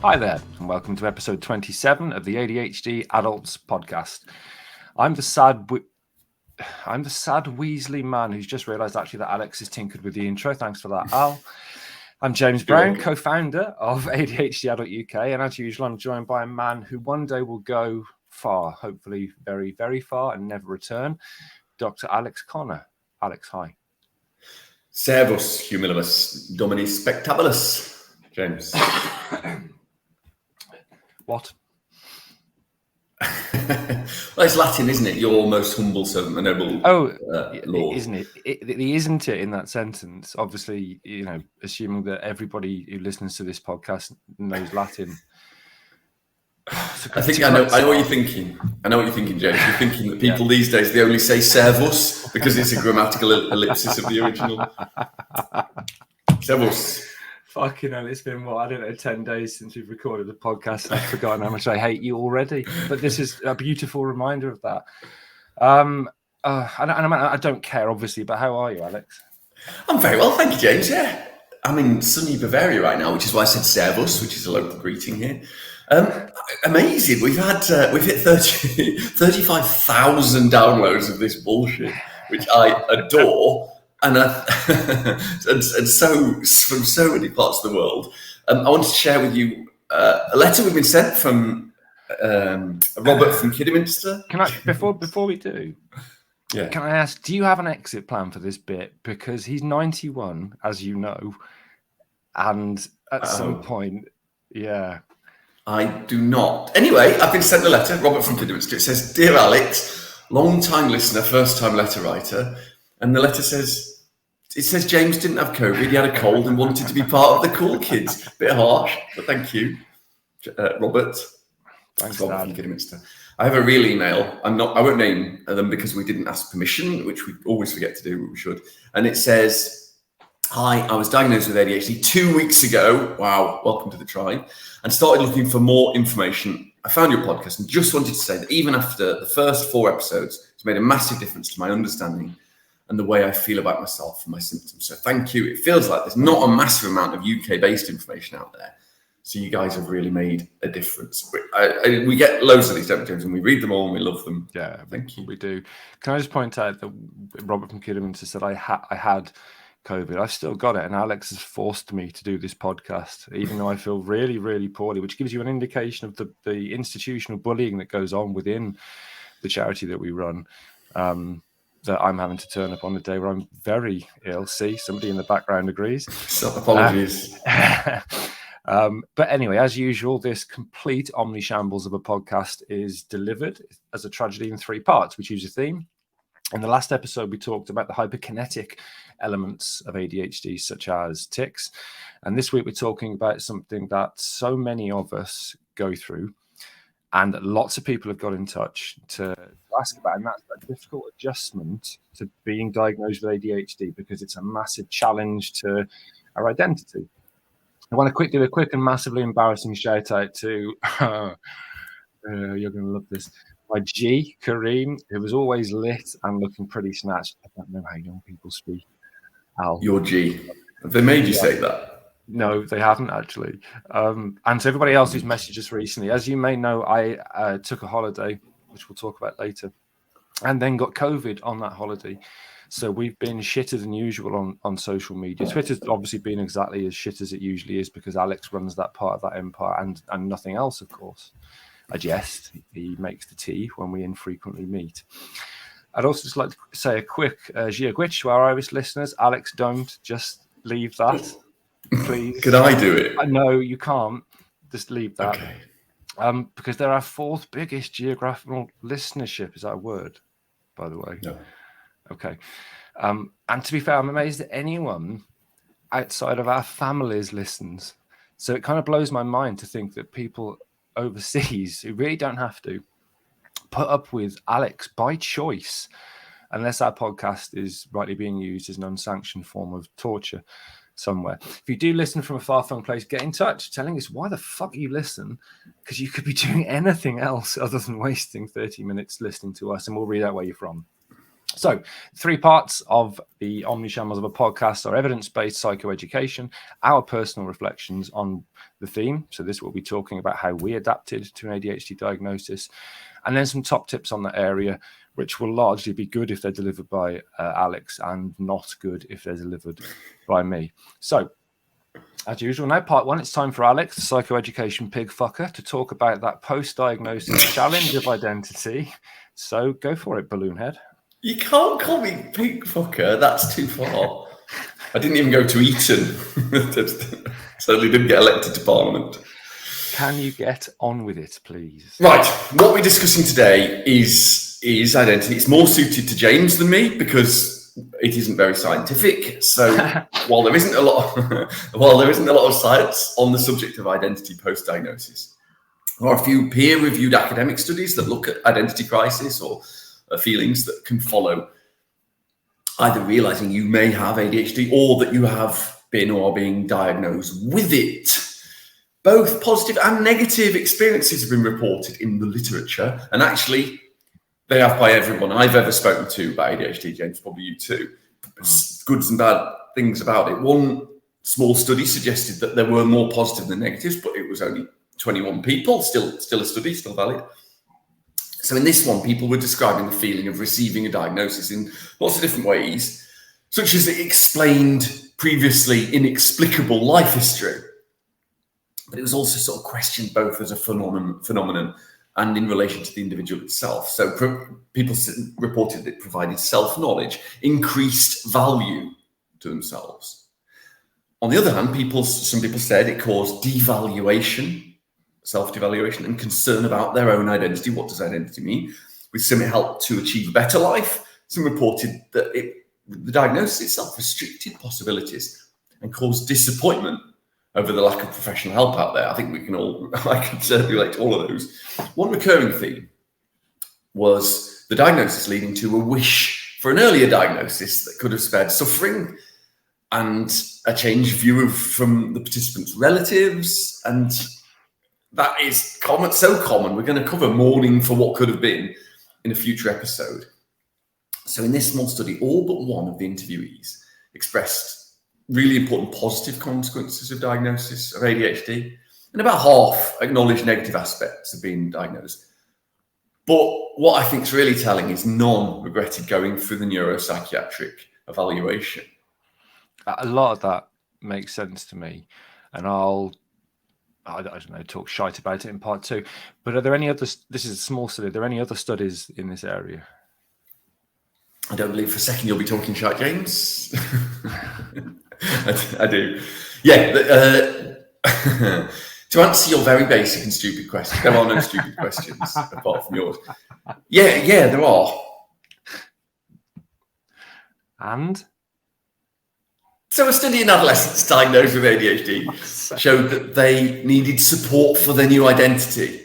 Hi there, and welcome to episode 27 of the ADHD Adults podcast. I'm the sad Weasley man who's just realised actually that Alex has tinkered with the intro. Thanks for that, Al. I'm James Brown, co-founder of ADHD Adult UK, and as usual, I'm joined by a man who one day will go far, hopefully very, very far, and never return, Dr. Alex Connor. Alex, hi. Servus, humilibus, dominis spectabilis, James. What? Well, it's Latin, isn't it? Your most humble servant, the noble Lord. Isn't it? Isn't it in that sentence? Obviously, assuming that everybody who listens to this podcast knows Latin. I know what you're thinking. I know what you're thinking, James. You're thinking that people these days, they only say servus because it's a grammatical ellipsis of the original. Servus. Fucking hell, it's been, 10 days since we've recorded the podcast. I've forgotten how much I hate you already. But this is a beautiful reminder of that. I don't care, obviously, but how are you, Alex? I'm very well, thank you, James. Yeah. I'm in sunny Bavaria right now, which is why I said servus, which is a local greeting here. Amazing. We've hit 35,000 downloads of this bullshit, which I adore. And so from so many parts of the world, I wanted to share with you a letter we've been sent from Robert from Kidderminster. Can I before we do? Yeah. Can I ask? Do you have an exit plan for this bit? Because he's 91, as you know, and at some point, yeah. I do not. Anyway, I've been sent a letter, Robert from Kidderminster. It says, "Dear Alex, long-time listener, first-time letter writer," and the letter says. It says James didn't have COVID, he had a cold and wanted to be part of the cool kids. Bit harsh, but thank you, Robert. Thanks, Robert Dad. from Kidderminster. I have a real email. I won't name them because we didn't ask permission, which we always forget to do, but we should. And it says, "Hi, I was diagnosed with ADHD 2 weeks ago. Wow, welcome to the tribe. And started looking for more information. I found your podcast and just wanted to say that even after the first 4 episodes, it's made a massive difference to my understanding and the way I feel about myself and my symptoms. So thank you. It feels like there's not a massive amount of UK-based information out there. So you guys have really made a difference." We get loads of these, don't we, James, and we read them all and we love them. Yeah, thank you. We do. Can I just point out that Robert from Kidderminster said I had COVID. I've still got it, and Alex has forced me to do this podcast, even though I feel really, really poorly, which gives you an indication of the institutional bullying that goes on within the charity that we run. That I'm having to turn up on the day where I'm very ill. See, somebody in the background agrees. So apologies. But anyway, as usual, this complete omni-shambles of a podcast is delivered as a tragedy in 3 parts. We choose a theme. In the last episode, we talked about the hyperkinetic elements of ADHD, such as tics. And this week, we're talking about something that so many of us go through, and lots of people have got in touch to ask about, and that's a difficult adjustment to being diagnosed with ADHD because it's a massive challenge to our identity. I want to do a quick and massively embarrassing shout out to, you're going to love this, my G, Kareem, who was always lit and looking pretty snatched. I don't know how young people speak. Al. Your G. Have they made you say that? No, they haven't actually. And to everybody else who's messaged us recently, as you may know, I took a holiday, which we'll talk about later, and then got COVID on that holiday. So we've been shitter than usual on social media. Twitter's obviously been exactly as shit as it usually is because Alex runs that part of that empire and nothing else, of course. I jest. He makes the tea when we infrequently meet. I'd also just like to say a quick Giagwitch to our Irish listeners. Alex, don't just leave that. Please. Could I do it? No, you can't. Just leave that. Okay. Because they're our 4th biggest geographical listenership. Is that a word, by the way? No. Okay. And to be fair, I'm amazed that anyone outside of our families listens. So it kind of blows my mind to think that people overseas who really don't have to put up with Alex by choice, unless our podcast is rightly being used as an unsanctioned form of torture somewhere. If you do listen from a far-flung place, get in touch telling us why the fuck you listen, because you could be doing anything else other than wasting 30 minutes listening to us, and we'll read out where you're from. So 3 parts of the Omni Shambles of a podcast are evidence-based psychoeducation, our personal reflections on the theme. So this will be talking about how we adapted to an ADHD diagnosis, and then some top tips on that area, which will largely be good if they're delivered by Alex and not good if they're delivered by me. So as usual, now part 1, it's time for Alex, the psychoeducation pig fucker, to talk about that post-diagnosis challenge of identity. So go for it, Balloonhead. You can't call me pig fucker. That's too far. I didn't even go to Eton. Certainly didn't get elected to Parliament. Can you get on with it, please? Right. What we're discussing today is identity. It's more suited to James than me because it isn't very scientific. So while there isn't a lot of science on the subject of identity post-diagnosis, there are a few peer-reviewed academic studies that look at identity crisis or feelings that can follow either realizing you may have ADHD or that you have been or are being diagnosed with it. Both positive and negative experiences have been reported in the literature, and actually they have by everyone I've ever spoken to about ADHD, James, probably you too. Goods and bad things about it. One small study suggested that there were more positive than negatives, but it was only 21 people, still a study, still valid. So in this one, people were describing the feeling of receiving a diagnosis in lots of different ways, such as it explained previously inexplicable life history. But it was also sort of questioned both as a phenomenon and in relation to the individual itself. So people reported it provided self-knowledge, increased value to themselves. On the other hand, some people said it caused devaluation, self-devaluation, and concern about their own identity. What does identity mean? With some, it helped to achieve a better life. Some reported that the diagnosis itself restricted possibilities and caused disappointment over the lack of professional help out there. I think I can certainly relate to all of those. One recurring theme was the diagnosis leading to a wish for an earlier diagnosis that could have spared suffering, and a changed view from the participants' relatives. And that is common, so common. We're going to cover mourning for what could have been in a future episode. So in this small study, all but one of the interviewees expressed really important positive consequences of diagnosis of ADHD, and about half acknowledged negative aspects of being diagnosed. But what I think is really telling is none regretted going through the neuropsychiatric evaluation. A lot of that makes sense to me, and I don't know, talk shite about it in part 2. But are there any other? This is a small study. Are there any other studies in this area? I don't believe for a second you'll be talking shite, James. I do. Yeah. To answer your very basic and stupid question, there are no stupid questions apart from yours. Yeah, there are. And? So a study in adolescents diagnosed with ADHD showed that they needed support for their new identity.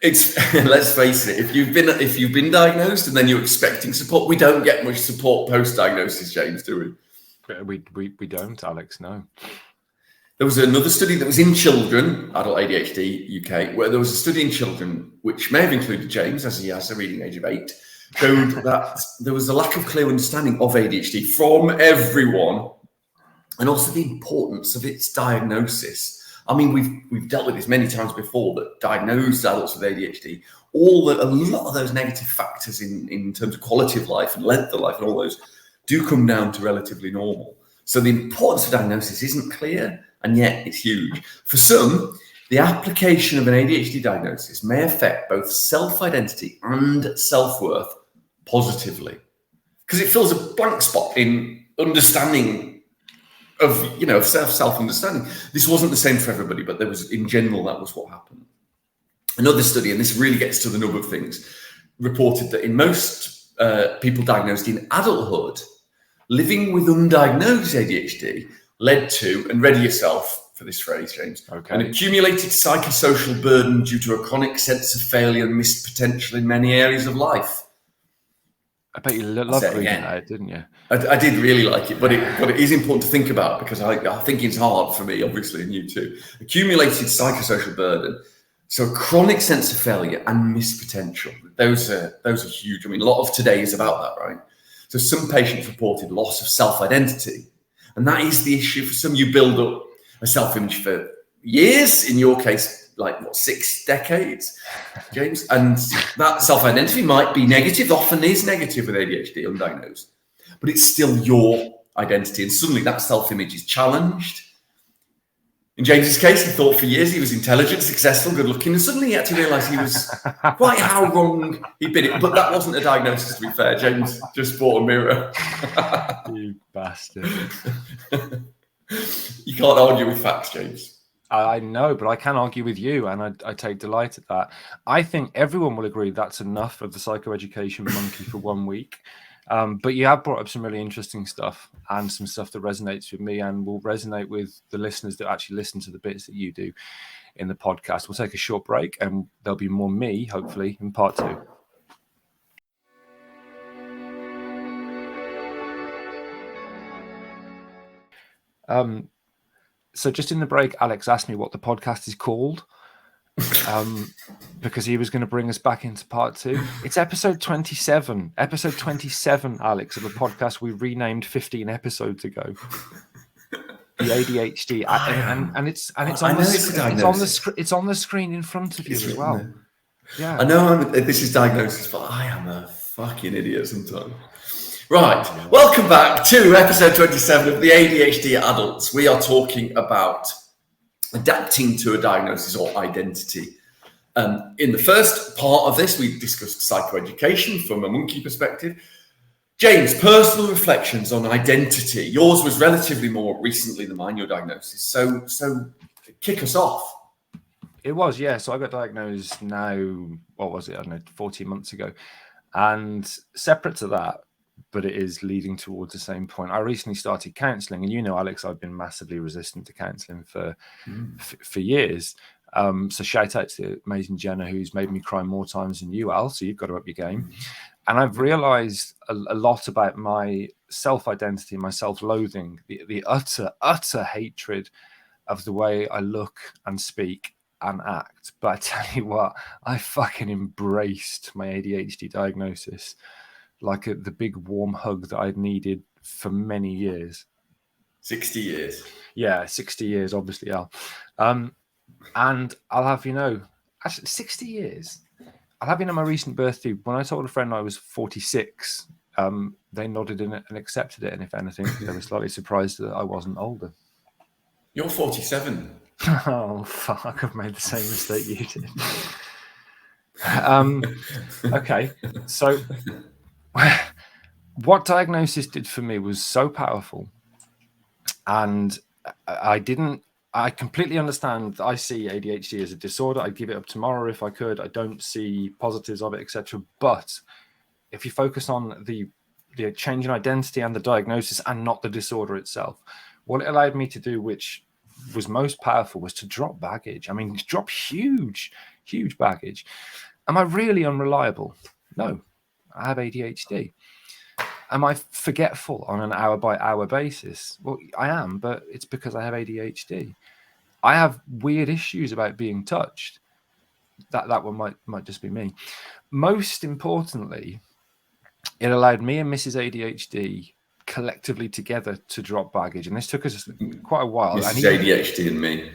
It's let's face it, if you've been diagnosed and then you're expecting support, we don't get much support post-diagnosis, James, do we? We don't, Alex, no. There was another study that was in children, adult ADHD UK, where there was a study in children, which may have included James, as he has a reading age of 8, showed that there was a lack of clear understanding of ADHD from everyone, and also the importance of its diagnosis. I mean, we've dealt with this many times before, that diagnosed adults with ADHD, a lot of those negative factors in terms of quality of life and length of life and all those do come down to relatively normal. So the importance of diagnosis isn't clear, and yet it's huge. For some, the application of an ADHD diagnosis may affect both self-identity and self-worth positively, because it fills a blank spot in understanding of self-understanding. This wasn't the same for everybody, but in general, that was what happened. Another study, and this really gets to the nub of things, reported that in most people diagnosed in adulthood, living with undiagnosed ADHD led to, and ready yourself for this phrase, James, an accumulated psychosocial burden due to a chronic sense of failure and missed potential in many areas of life. I bet you loved reading that, didn't you? I did really like it, but it is important to think about, because I think it's hard for me, obviously, and you too. Accumulated psychosocial burden. So a chronic sense of failure and missed potential. Those are huge. I mean, a lot of today is about that, right? So some patients reported loss of self-identity. And that is the issue. For some, you build up a self-image for years. In your case, like 6 decades, James. And that self-identity might be negative, often is negative with ADHD undiagnosed, but it's still your identity. And suddenly that self-image is challenged. In James's case, he thought for years he was intelligent, successful, good looking, and suddenly he had to realise he was quite how wrong he'd been. But that wasn't a diagnosis, to be fair. James just bought a mirror. You bastard. You can't argue with facts, James. I know, but I can argue with you, and I take delight at that. I think everyone will agree that's enough of the psychoeducation monkey for 1 week. But you have brought up some really interesting stuff and some stuff that resonates with me and will resonate with the listeners that actually listen to the bits that you do in the podcast. We'll take a short break and there'll be more me, hopefully, in part 2. So just in the break, Alex asked me what the podcast is called. Because he was going to bring us back into part 2. It's episode 27, Alex, of a podcast we renamed 15 episodes ago. The ADHD, and it's on the screen in front of you as well. Yeah, I know this is diagnosis, but I am a fucking idiot sometimes. Right, welcome back to episode 27 of the ADHD Adults. We are talking about adapting to a diagnosis or identity. In the first part of this, we discussed psychoeducation from a monkey perspective. James, personal reflections on identity. Yours was relatively more recently than mine, your diagnosis. So kick us off. It was, yeah. So I got diagnosed now, what was it? I don't know, 14 months ago. And separate to that, but it is leading towards the same point. I recently started counselling, and you know, Alex, I've been massively resistant to counselling for years. So shout out to amazing Jenna, who's made me cry more times than you, Al. So you've got to up your game. And I've realised a lot about my self-identity, my self-loathing, the utter hatred of the way I look and speak and act. But I tell you what, I fucking embraced my ADHD diagnosis like the big warm hug that I'd needed for many years. 60 years. Yeah, 60 years, obviously, Al. And I'll have you know, actually 60 years. I'll have you know, my recent birthday, when I told a friend I was 46, they nodded in it and accepted it. And if anything, they were slightly surprised that I wasn't older. You're 47. Oh, fuck, I've made the same mistake you did. Okay, so what diagnosis did for me was so powerful. And I completely understand that I see ADHD as a disorder. I'd give it up tomorrow if I could. I don't see positives of it, etc. But if you focus on the change in identity and the diagnosis and not the disorder itself, what it allowed me to do, which was most powerful, was to drop baggage. I mean, drop huge baggage. Am I really unreliable? No, I have ADHD. Am I forgetful on an hour-by-hour basis? Well, I am, but it's because I have ADHD. I have weird issues about being touched. That one might just be me. Most importantly, it allowed me and Mrs. ADHD collectively together to drop baggage, and this took us quite a while. Mrs. ADHD and me.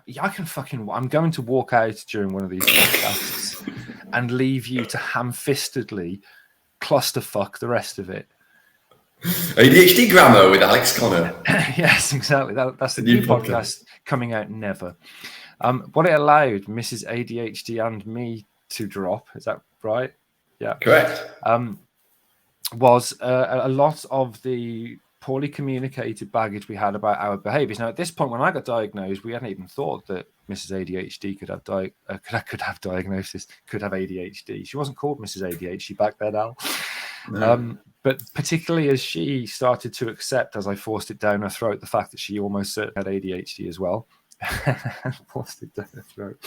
Yeah, I'm going to walk out during one of these podcasts and leave you to ham-fistedly clusterfuck the rest of it. ADHD Grammar with Alex Connor. Yes, exactly. That's the new podcast coming out never. What it allowed Mrs. ADHD and me to drop, is that right? Yeah. Correct. Was a lot of the poorly communicated baggage we had about our behaviours. Now, at this point, when I got diagnosed, we hadn't even thought that Mrs. ADHD could have diagnosis, could have ADHD. She wasn't called Mrs. ADHD back then, Al. No. But particularly as she started to accept, as I forced it down her throat, the fact that she almost certainly had ADHD as well. Forced it down her throat.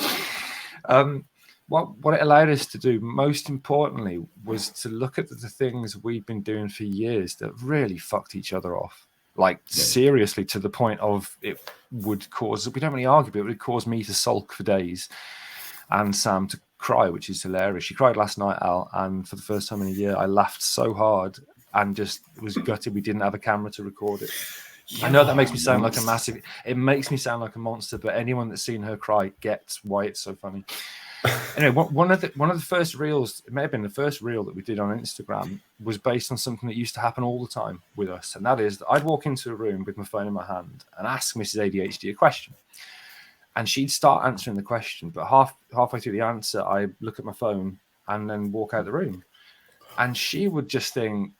What it allowed us to do, most importantly, was to look at the things we've been doing for years that really fucked each other off. like seriously, to the point of it would cause, we don't really argue, but it would cause me to sulk for days and Sam to cry, which is hilarious. She cried last night, Al, and for the first time in a year, I laughed so hard and just was gutted we didn't have a camera to record it. I know that makes me sound like a massive, it makes me sound like a monster, but anyone that's seen her cry gets why it's so funny. Anyway, one of the first reels, it may have been the first reel that we did on Instagram, was based on something that used to happen all the time with us. And that is that I'd walk into a room with my phone in my hand and ask Mrs. ADHD a question. And she'd start answering the question, but halfway through the answer, I look at my phone and then walk out the room. And she would just think,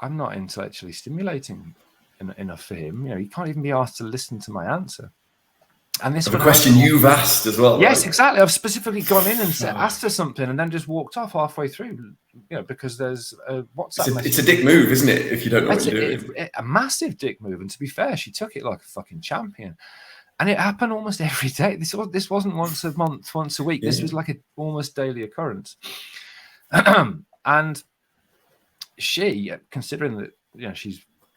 I'm not intellectually stimulating enough for him. You know, he can't even be asked to listen to my answer. And this is a question you've asked as well. Yes, right? Exactly. I've specifically gone in and asked her something and then just walked off halfway through, you know, because there's a WhatsApp message. It's a dick move, isn't it? If you don't know what you're doing. A massive dick move. And to be fair, she took it like a fucking champion. And it happened almost every day. This wasn't once a month, once a week. This was like an almost daily occurrence. And she, considering that, you know,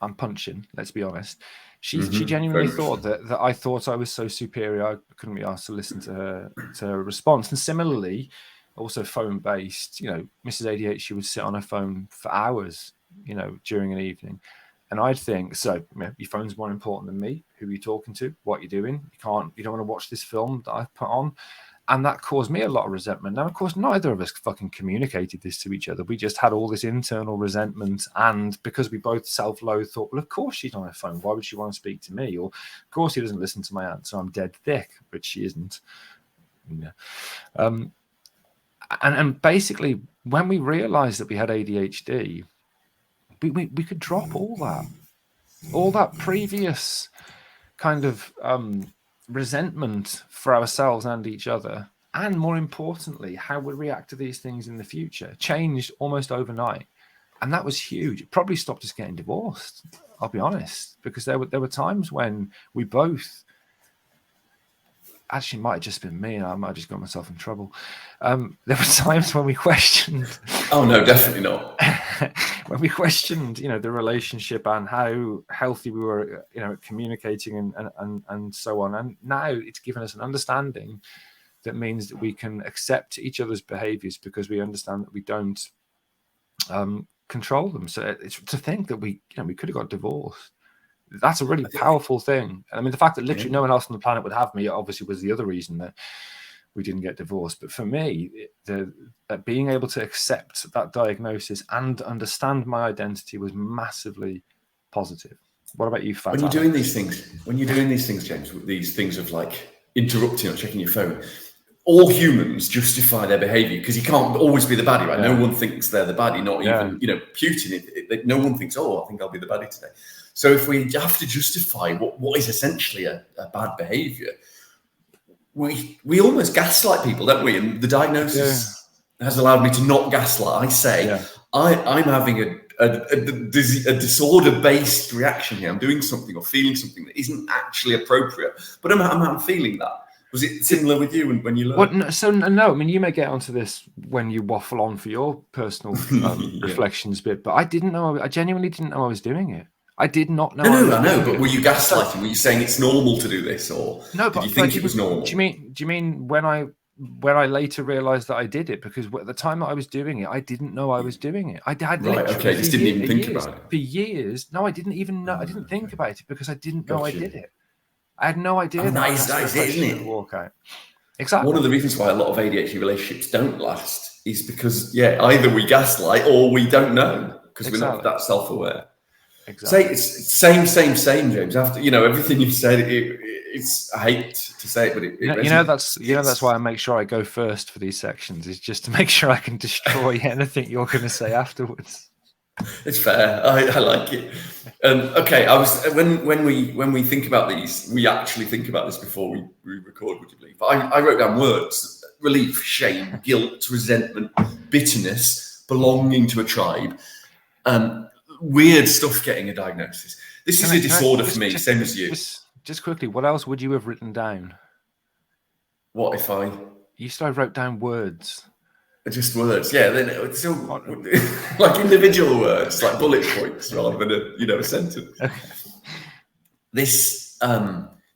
I'm punching, let's be honest, she genuinely thought that I thought I was so superior I couldn't be asked to listen to her response. And similarly, also phone-based, you know, Mrs. ADHD would sit on her phone for hours, you know, during an evening. And I'd think, so you know, your phone's more important than me. Who are you talking to? What are you doing? You don't want to watch this film that I've put on. And that caused me a lot of resentment. Now, of course, neither of us fucking communicated this to each other. We just had all this internal resentment. And because we both self-loathe, thought, well, of course she's on her phone. Why would she want to speak to me? Or, of course, he doesn't listen to my answer. I'm dead thick, which she isn't. Yeah. And basically, when we realized that we had ADHD, we could drop all that previous kind of resentment for ourselves and each other, and more importantly, how we react to these things in the future changed almost overnight. And that was huge. It probably stopped us getting divorced, I'll be honest, because there were times when we both, actually, it might have just been me, and I might have just got myself in trouble. There were times when we questioned. Oh no, definitely not. When we questioned, you know, the relationship and how healthy we were, you know, communicating and so on. And now it's given us an understanding that means that we can accept each other's behaviors because we understand that we don't control them. So it's to think that we could have got divorced. That's a really powerful thing. I mean, the fact that literally no one else on the planet would have me obviously was the other reason that we didn't get divorced. But for me, being able to accept that diagnosis and understand my identity was massively positive. What about you, Fat? When you're doing these things, James, these things of like interrupting or checking your phone, all humans justify their behavior because you can't always be the baddie, right? No one thinks they're the baddie, not even, you know, Putin. No one thinks, oh, I think I'll be the baddie today. So if we have to justify what is essentially a bad behavior, we almost gaslight people, don't we? And the diagnosis has allowed me to not gaslight. I say, I'm having a disorder-based reaction here. I'm doing something or feeling something that isn't actually appropriate, but I'm feeling that. Was it similar with you when you learned? Well, no. I mean, you may get onto this when you waffle on for your personal reflections bit, but I didn't know. I genuinely didn't know I was doing it. I did not know. No, I know. But were you gaslighting? Were you saying it's normal to do this, or no? Did you think it was normal? Do you mean when I later realized that I did it? Because at the time that I was doing it, I didn't know I was doing it. I had right. Okay, just didn't even think about it for years. No, I didn't even know. I didn't think about it because I didn't know I did it. I had no idea. That is it, isn't it? Walk out. Exactly. One of the reasons why a lot of ADHD relationships don't last is because either we gaslight or we don't know because we're not that self-aware. Exactly. Say it's same, James. After everything you've said, it's I hate to say it, but that's why I make sure I go first for these sections, is just to make sure I can destroy anything you're going to say afterwards. It's fair. I like it. Okay, I was when we think about these, we actually think about this before we record. Would you believe? But I wrote down words: relief, shame, guilt, resentment, bitterness, belonging to a tribe. Weird stuff getting a diagnosis. This is a disorder for me, same as you. Just quickly, what else would you have written down? What if I? You still wrote down words. Just words, yeah. Then it's still like individual words, like bullet points, rather than a sentence. Okay. this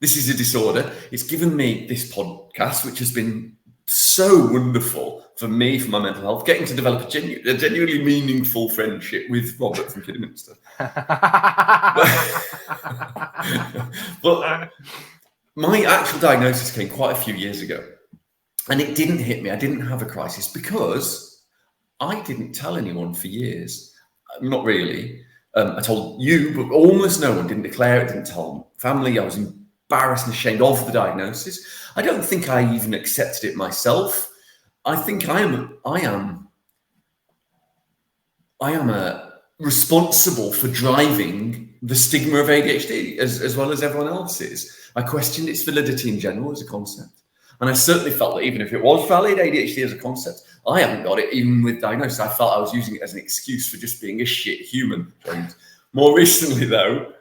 is a disorder. It's given me this podcast, which has been so wonderful for me, for my mental health, getting to develop a genuinely meaningful friendship with Robert from Kidderminster. But my actual diagnosis came quite a few years ago, and it didn't hit me. I didn't have a crisis because I didn't tell anyone for years. Not really. I told you, but almost no one. Didn't declare it, didn't tell family. I was embarrassed and ashamed of the diagnosis. I don't think I even accepted it myself. I think I am responsible for driving the stigma of ADHD as well as everyone else's. I questioned its validity in general as a concept. And I certainly felt that even if it was valid, ADHD as a concept, I haven't got it even with diagnosis. I felt I was using it as an excuse for just being a shit human. James. More recently, though,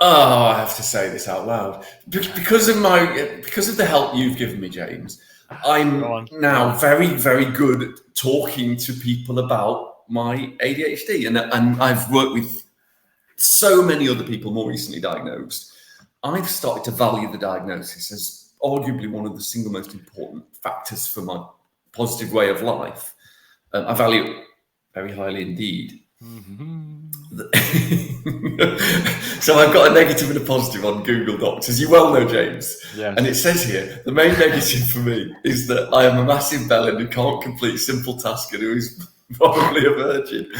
I have to say this out loud. Because of the help you've given me, James, I'm now very, very good at talking to people about my ADHD. And I've worked with so many other people more recently diagnosed. I've started to value the diagnosis as arguably one of the single most important factors for my positive way of life. I value it very highly indeed. So I've got a negative and a positive on Google Docs, as you well know, James. Yes. And it says here, the main negative for me is that I am a massive bellend who can't complete simple tasks and who is probably a virgin.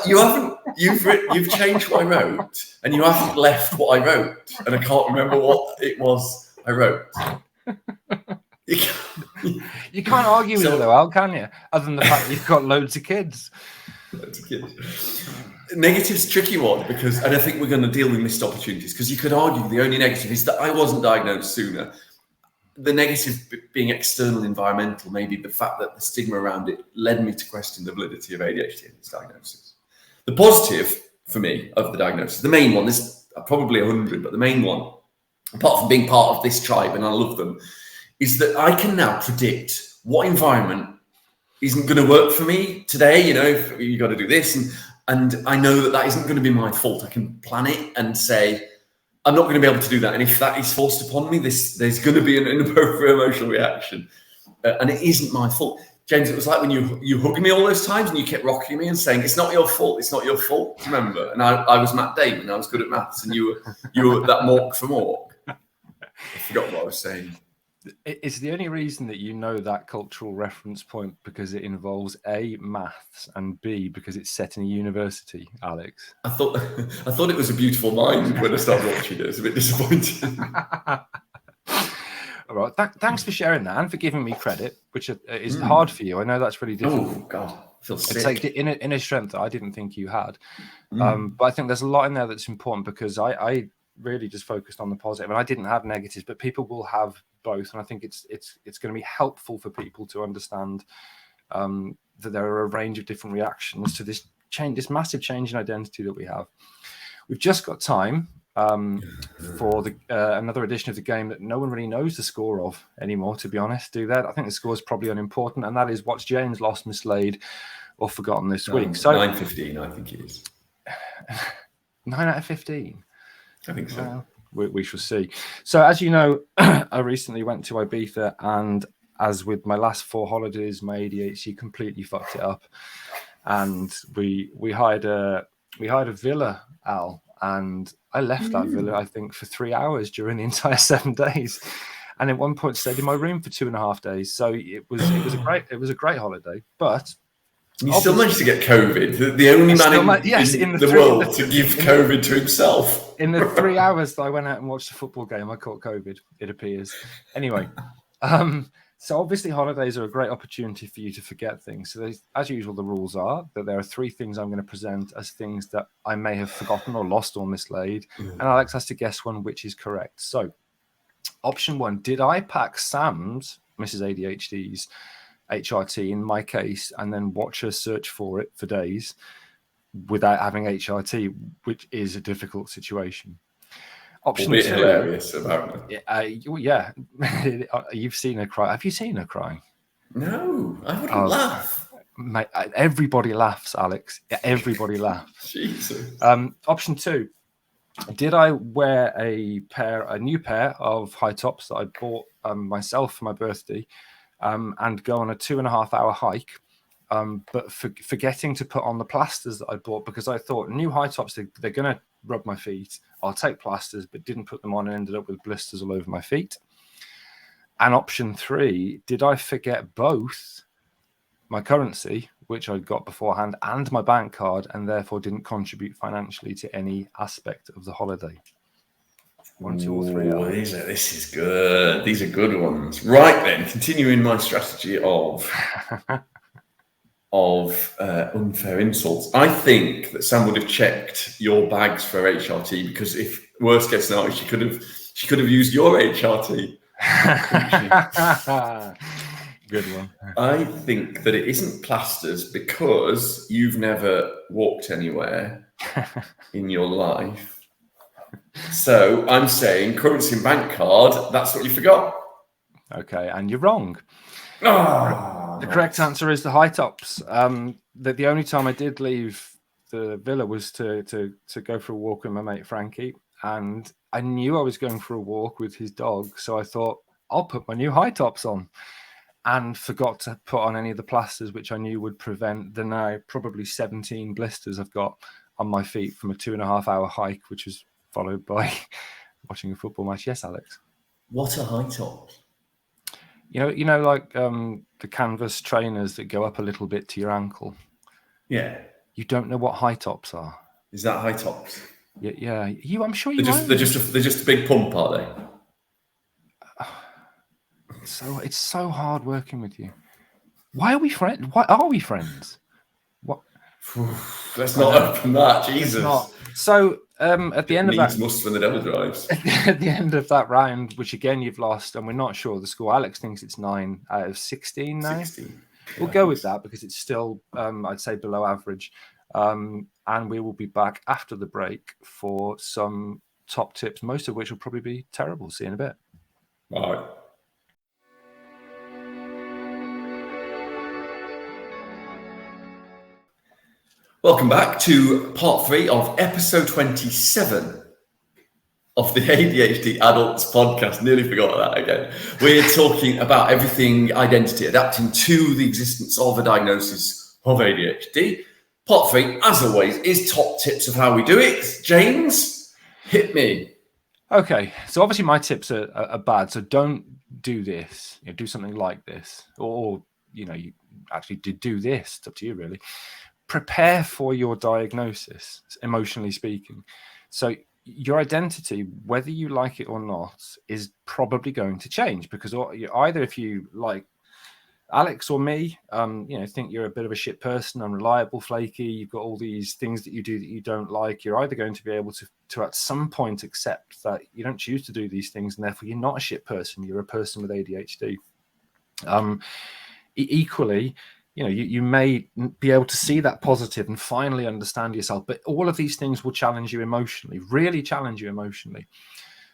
You've changed what I wrote, and you haven't left what I wrote, and I can't remember what it was I wrote. You can't argue with it though, Al, can you? Other than the fact that you've got loads of kids. Negative's a tricky one because, and I think we're going to deal with missed opportunities, because you could argue the only negative is that I wasn't diagnosed sooner. The negative being external, environmental, maybe the fact that the stigma around it led me to question the validity of ADHD and its diagnosis. The positive for me of the diagnosis, the main one, there's probably 100, but the main one, apart from being part of this tribe, and I love them, is that I can now predict what environment isn't going to work for me today. You know, if you got to do this, and I know that isn't going to be my fault. I can plan it and say, I'm not going to be able to do that. And if that is forced upon me, there's going to be an inappropriate emotional reaction. And it isn't my fault. James, it was like when you hugged me all those times and you kept rocking me and saying, it's not your fault, it's not your fault. Do you remember? And I was Matt Damon, I was good at maths, and you were that Mork for Mork. I forgot what I was saying. It's the only reason that you know that cultural reference point, because it involves A, maths, and B, because it's set in a university, Alex. I thought it was a beautiful mind when I started watching it. It was a bit disappointing. All right. Thanks for sharing that and for giving me credit, which is hard for you. I know that's really difficult. Oh, God. I feel sick. It's like inner strength that I didn't think you had. But I think there's a lot in there that's important, because I really just focused on the positive, and I didn't have negatives, but people will have both. And I think it's going to be helpful for people to understand that there are a range of different reactions to this change, this massive change in identity that we have. We've just got time for another edition of the game that no one really knows the score of anymore, to be honest. I think the score is probably unimportant, and that is what's James lost, mislaid, or forgotten this week. So 9-15, I think it is. 9 out of 15. I think so. We shall see. So, as you know, I recently went to Ibiza, and as with my last 4 holidays, my ADHD completely fucked it up. And we hired a villa, Al, and I left that villa, I think, for 3 hours during the entire 7 days, and at one point stayed in my room for 2.5 days. So it was a great holiday, but. You still managed to get COVID. The only man in the world to give COVID to himself. In the 3 hours that I went out and watched the football game, I caught COVID, it appears. Anyway, so obviously holidays are a great opportunity for you to forget things. So as usual, the rules are that there are 3 things I'm going to present as things that I may have forgotten or lost or mislaid. And Alex has to guess one which is correct. So option 1, did I pack Sam's, Mrs. ADHD's, HRT in my case, and then watch her search for it for days without having HRT, which is a difficult situation. Option 2, hilarious about it. Yeah, you've seen her cry. Have you seen her cry? No, I wouldn't laugh. Mate, everybody laughs, Alex. Everybody laughs. Jesus. Option 2, Did I wear a new pair of high tops that I bought myself for my birthday, and go on a 2.5 hour hike, but forgetting to put on the plasters that I bought because I thought new high tops, they're going to rub my feet. I'll take plasters, but didn't put them on and ended up with blisters all over my feet. And option 3, did I forget both my currency, which I'd got beforehand, and my bank card, and therefore didn't contribute financially to any aspect of the holiday? 1, 2, or 3. This is good. These are good ones. Right then, continuing my strategy of unfair insults. I think that Sam would have checked your bags for HRT, because if worst case scenario, she could have used your HRT. Good one. I think that it isn't plasters because you've never walked anywhere in your life. So I'm saying currency and bank card, that's what you forgot. Okay, and you're wrong. Oh, the correct answer is the high tops. The only time I did leave the villa was to go for a walk with my mate Frankie, and I knew I was going for a walk with his dog, so I thought I'll put my new high tops on, and forgot to put on any of the plasters, which I knew would prevent the now probably 17 blisters I've got on my feet from a 2.5 hour hike, which was followed by watching a football match. Yes, Alex. What are high tops? You know, like the canvas trainers that go up a little bit to your ankle. Yeah. You don't know what high tops are. Is that high tops? Yeah. I'm sure you. They're just a big pump, are they? So it's so hard working with you. Why are we friends? Why are we friends? What? Let's not open that. Jesus. So at the end of that, must when the devil drives. At the end of that round, which again you've lost, and we're not sure the score. Alex thinks it's 9 out of 16 now. 16. We'll go with that because it's still, I'd say, below average. And we will be back after the break for some top tips, most of which will probably be terrible. See you in a bit. All right. Welcome back to part 3 of episode 27 of the ADHD Adults podcast. Nearly forgot that again. We're talking about everything identity, adapting to the existence of a diagnosis of ADHD. Part 3, as always, is top tips of how we do it. James, hit me. Okay, so obviously my tips are bad, so don't do this. Do something like this, or you actually do this. It's up to you, really. Prepare for your diagnosis, emotionally speaking. So your identity, whether you like it or not, is probably going to change, because either if you like Alex or me, think you're a bit of a shit person, unreliable, flaky, you've got all these things that you do that you don't like, you're either going to be able to at some point accept that you don't choose to do these things, and therefore you're not a shit person, you're a person with ADHD. Equally, you may be able to see that positive and finally understand yourself, but all of these things will challenge you emotionally, really challenge you emotionally.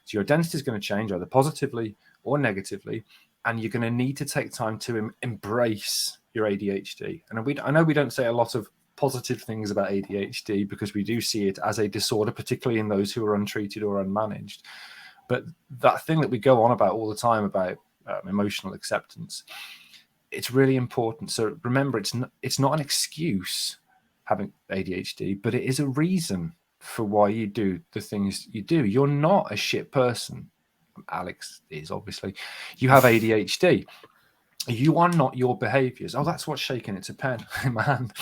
So your identity is going to change either positively or negatively, and you're going to need to take time to embrace your ADHD. And I know we don't say a lot of positive things about ADHD because we do see it as a disorder, particularly in those who are untreated or unmanaged. But that thing that we go on about all the time about emotional acceptance, it's really important. So remember, it's not an excuse having ADHD, but it is a reason for why you do the things you do. You're not a shit person. Alex is, obviously. You have ADHD. You are not your behaviors. Oh, that's what's shaking. It's a pen in my hand.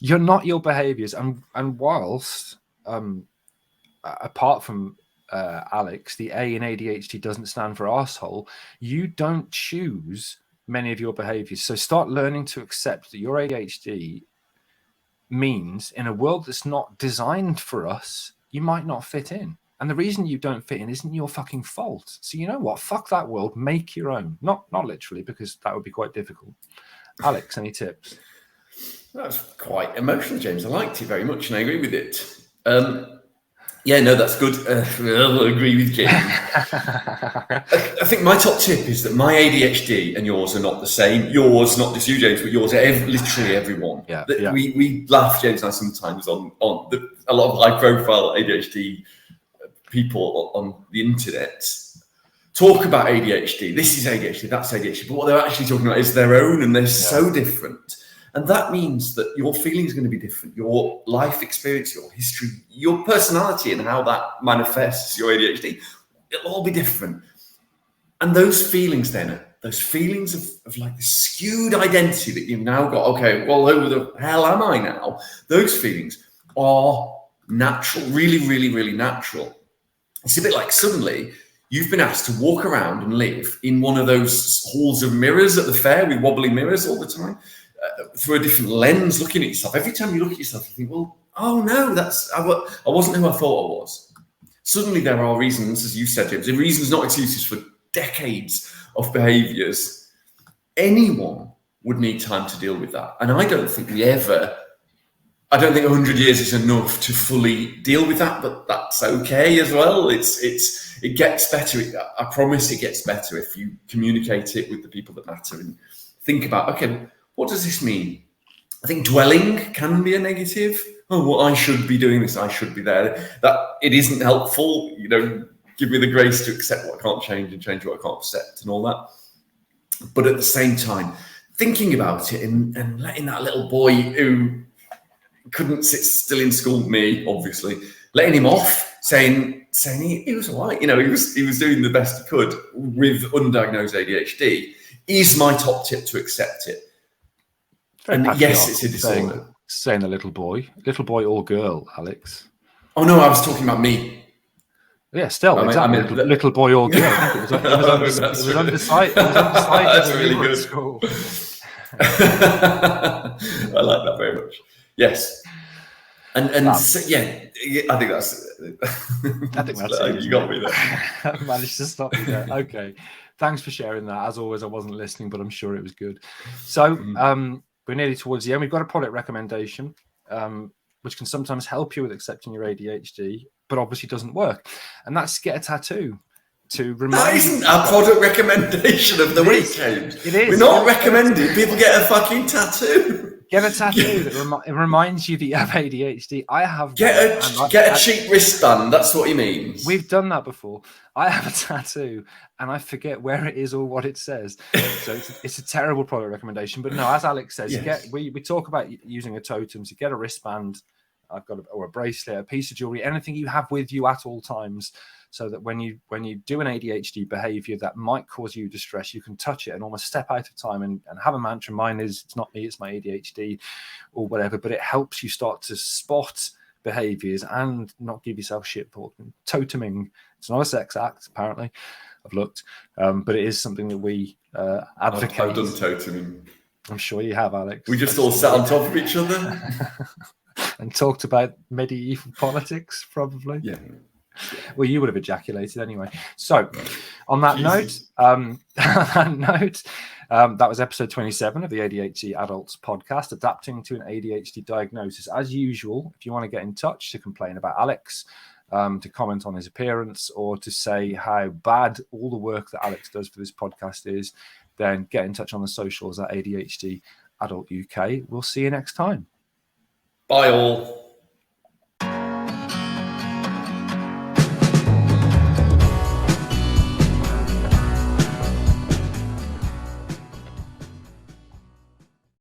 You're not your behaviors. And whilst, apart from Alex, the A in ADHD doesn't stand for arsehole, you don't choose many of your behaviors. So start learning to accept that your ADHD means in a world that's not designed for us, you might not fit in. And the reason you don't fit in isn't your fucking fault. So you know what? Fuck that world. Make your own. Not literally, because that would be quite difficult. Alex, any tips? That's quite emotional, James. I liked it very much and I agree with it. Yeah, no, that's good. I'll agree with Jim. I think my top tip is that my ADHD and yours are not the same. Yours, not just you, James, but yours, literally everyone. Yeah. We laugh, James and I, sometimes on a lot of high-profile ADHD people on the internet talk about ADHD. This is ADHD, that's ADHD. But what they're actually talking about is their own, and they're so different. And that means that your feelings are going to be different. Your life experience, your history, your personality, and how that manifests your ADHD, it'll all be different. And those feelings then, those feelings of like the skewed identity that you've now got, okay, well, who the hell am I now? Those feelings are natural, really, really, really natural. It's a bit like suddenly you've been asked to walk around and live in one of those halls of mirrors at the fair with wobbly mirrors all the time. Through a different lens, looking at yourself. Every time you look at yourself, you think, well, oh no, I wasn't who I thought I was. Suddenly there are reasons, as you said, James, reasons, not excuses, for decades of behaviours. Anyone would need time to deal with that. And I don't think 100 years is enough to fully deal with that, but that's okay as well. It gets better. I promise it gets better if you communicate it with the people that matter and think about, okay, what does this mean? I think dwelling can be a negative. Oh, well, I should be doing this. I should be there. That it isn't helpful. Give me the grace to accept what I can't change and change what I can't accept and all that. But at the same time, thinking about it and letting that little boy who couldn't sit still in school, me, obviously, letting him off, saying he was all right. He was doing the best he could with undiagnosed ADHD is my top tip to accept it. And yes, it's a disorder. Saying a little boy or girl, Alex. Oh no, I was talking about me. Yeah, still, exactly. Little boy or girl. I think it was undecided. That's really good. School. I like that very much. Yes, and so, yeah, I think that's. I think that's it. You got me there. I managed to stop you there. Okay, thanks for sharing that. As always, I wasn't listening, but I'm sure it was good. So, we're nearly towards the end. We've got a product recommendation, which can sometimes help you with accepting your ADHD, but obviously doesn't work. And that's get a tattoo to remind. That isn't our product recommendation of the week, James. It is. We're not recommending people get a fucking tattoo. Get a tattoo that reminds you that you have ADHD. I have. Get a cheap wristband. That's what he means. We've done that before. I have a tattoo and I forget where it is or what it says. So it's a terrible product recommendation. But no, as Alex says, yes. We talk about using a totem. So get a wristband. I've got a bracelet, a piece of jewelry, anything you have with you at all times, so that when you do an ADHD behavior that might cause you distress, you can touch it and almost step out of time and have a mantra. Mine is, it's not me, it's my ADHD or whatever, but it helps you start to spot behaviors and not give yourself shit for toteming. It's not a sex act, apparently. I've looked, but it is something that we advocate. I've done toteming. I'm sure you have, Alex. We just all sat on top of each other and talked about medieval politics, probably. Yeah. Well, you would have ejaculated anyway. So, on that note, that was episode 27 of the ADHD Adults podcast, adapting to an ADHD diagnosis. As usual, if you want to get in touch to complain about Alex, to comment on his appearance, or to say how bad all the work that Alex does for this podcast is, then get in touch on the socials at ADHD Adult UK. We'll see you next time. Bye all.